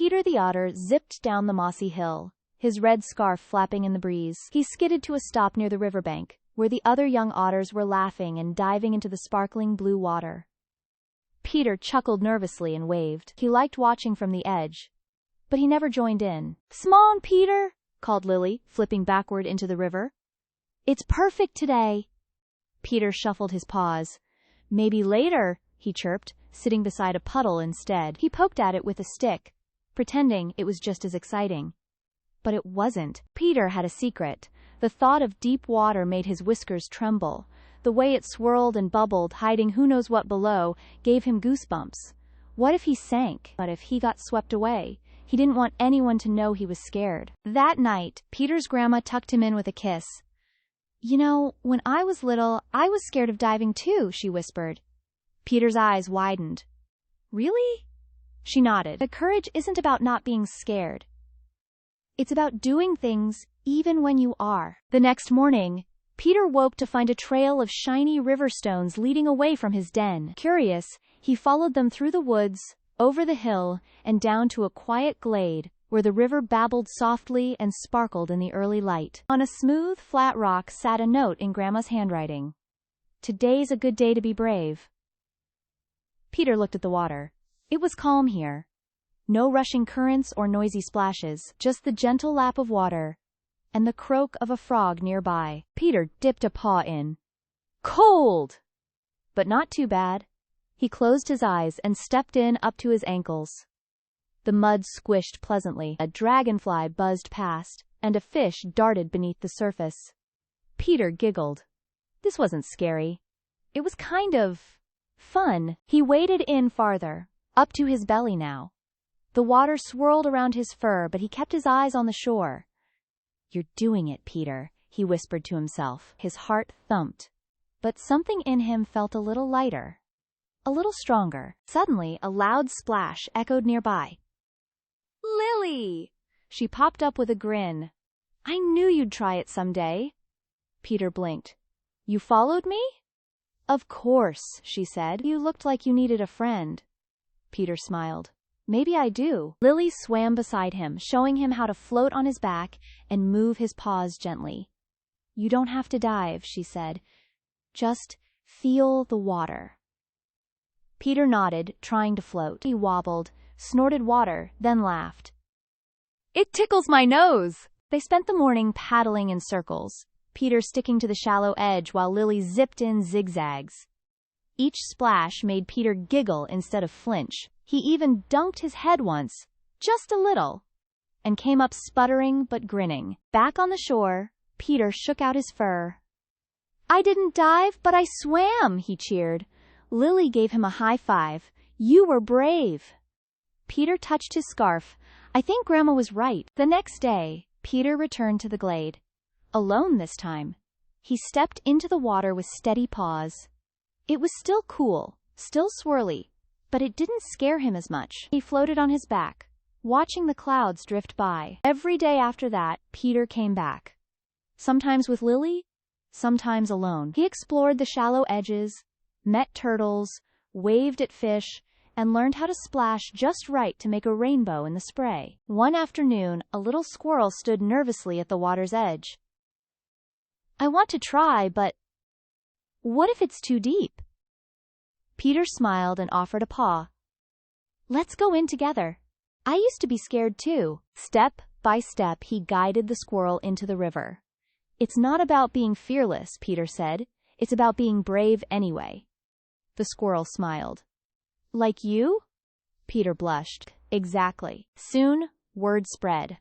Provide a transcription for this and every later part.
Peter the Otter zipped down the mossy hill, his red scarf flapping in the breeze. He skidded to a stop near the riverbank, where the other young otters were laughing and diving into the sparkling blue water. Peter chuckled nervously and waved. He liked watching from the edge, but he never joined in. "S'mon, Peter," called Lily, flipping backward into the river. "It's perfect today." Peter shuffled his paws. "Maybe later," he chirped, sitting beside a puddle instead. He poked at it with a stick, pretending it was just as exciting. But it wasn't. Peter had a secret. The thought of deep water made his whiskers tremble. The way it swirled and bubbled, hiding who knows what below, gave him goosebumps. What if he sank? What if he got swept away? He didn't want anyone to know he was scared. That night, Peter's grandma tucked him in with a kiss. "You know, when I was little, I was scared of diving too," she whispered. Peter's eyes widened. "Really?" She nodded. "But courage isn't about not being scared. It's about doing things even when you are." The next morning, Peter woke to find a trail of shiny river stones leading away from his den. Curious, he followed them through the woods, over the hill, and down to a quiet glade, where the river babbled softly and sparkled in the early light. On a smooth, flat rock sat a note in Grandma's handwriting. "Today's a good day to be brave." Peter looked at the water. It was calm here. No rushing currents or noisy splashes, just the gentle lap of water and the croak of a frog nearby. Peter dipped a paw in. Cold! But not too bad. He closed his eyes and stepped in up to his ankles. The mud squished pleasantly, a dragonfly buzzed past, and a fish darted beneath the surface. Peter giggled. This wasn't scary. It was kind of fun. He waded in farther, up to his belly now. The water swirled around his fur, but he kept his eyes on the shore. "You're doing it, Peter," he whispered to himself. His heart thumped, but something in him felt a little lighter, a little stronger. Suddenly, a loud splash echoed nearby. "Lily!" She popped up with a grin. "I knew you'd try it someday." Peter blinked. "You followed me?" "Of course," she said. "You looked like you needed a friend." Peter smiled. "Maybe I do." Lily swam beside him, showing him how to float on his back and move his paws gently. "You don't have to dive," she said. "Just feel the water." Peter nodded, trying to float. He wobbled, snorted water, then laughed. "It tickles my nose!" They spent the morning paddling in circles, Peter sticking to the shallow edge while Lily zipped in zigzags. Each splash made Peter giggle instead of flinch. He even dunked his head once, just a little, and came up sputtering but grinning. Back on the shore, Peter shook out his fur. "I didn't dive, but I swam," he cheered. Lily gave him a high five. "You were brave." Peter touched his scarf. I think Grandma was right. The next day, Peter returned to the glade. Alone this time. He stepped into the water with steady paws. It was still cool, still swirly, but it didn't scare him as much. He floated on his back, watching the clouds drift by. Every day after that, Peter came back. Sometimes with Lily, sometimes alone. He explored the shallow edges, met turtles, waved at fish, and learned how to splash just right to make a rainbow in the spray. One afternoon, a little squirrel stood nervously at the water's edge. "I want to try, but what if it's too deep?" Peter smiled and offered a paw. "Let's go in together. I used to be scared too." Step by step, he guided the squirrel into the river. "It's not about being fearless," Peter said. "It's about being brave anyway." The squirrel smiled. "Like you?" Peter blushed. "Exactly." Soon, word spread.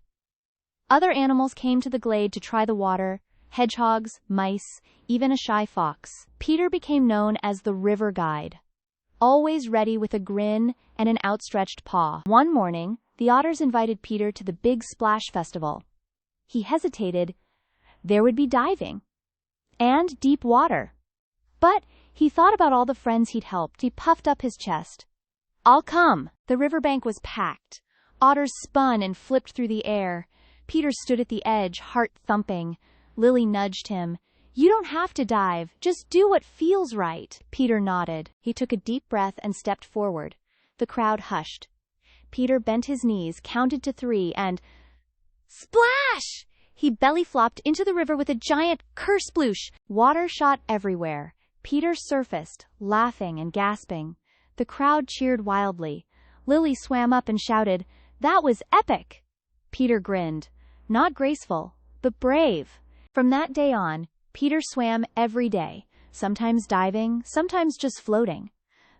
Other animals came to the glade to try the water. Hedgehogs, mice, even a shy fox. Peter became known as the river guide, always ready with a grin and an outstretched paw. One morning, the otters invited Peter to the big splash festival. He hesitated. There would be diving and deep water. But he thought about all the friends he'd helped. He puffed up his chest. "I'll come." The riverbank was packed. Otters spun and flipped through the air. Peter stood at the edge, heart thumping. Lily nudged him. "You don't have to dive. Just do what feels right." Peter nodded. He took a deep breath and stepped forward. The crowd hushed. Peter bent his knees, counted to 3, and... splash! He belly flopped into the river with a giant kersploosh. Water shot everywhere. Peter surfaced, laughing and gasping. The crowd cheered wildly. Lily swam up and shouted, "That was epic!" Peter grinned. Not graceful, but brave. From that day on, Peter swam every day, sometimes diving, sometimes just floating.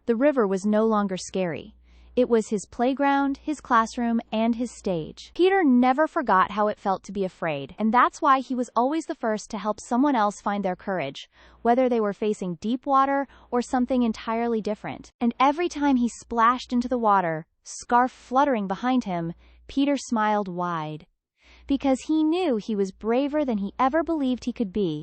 The river was no longer scary. It was his playground, his classroom, and his stage. Peter never forgot how it felt to be afraid, and that's why he was always the first to help someone else find their courage, whether they were facing deep water or something entirely different. And every time he splashed into the water, scarf fluttering behind him, Peter smiled wide. Because he knew he was braver than he ever believed he could be.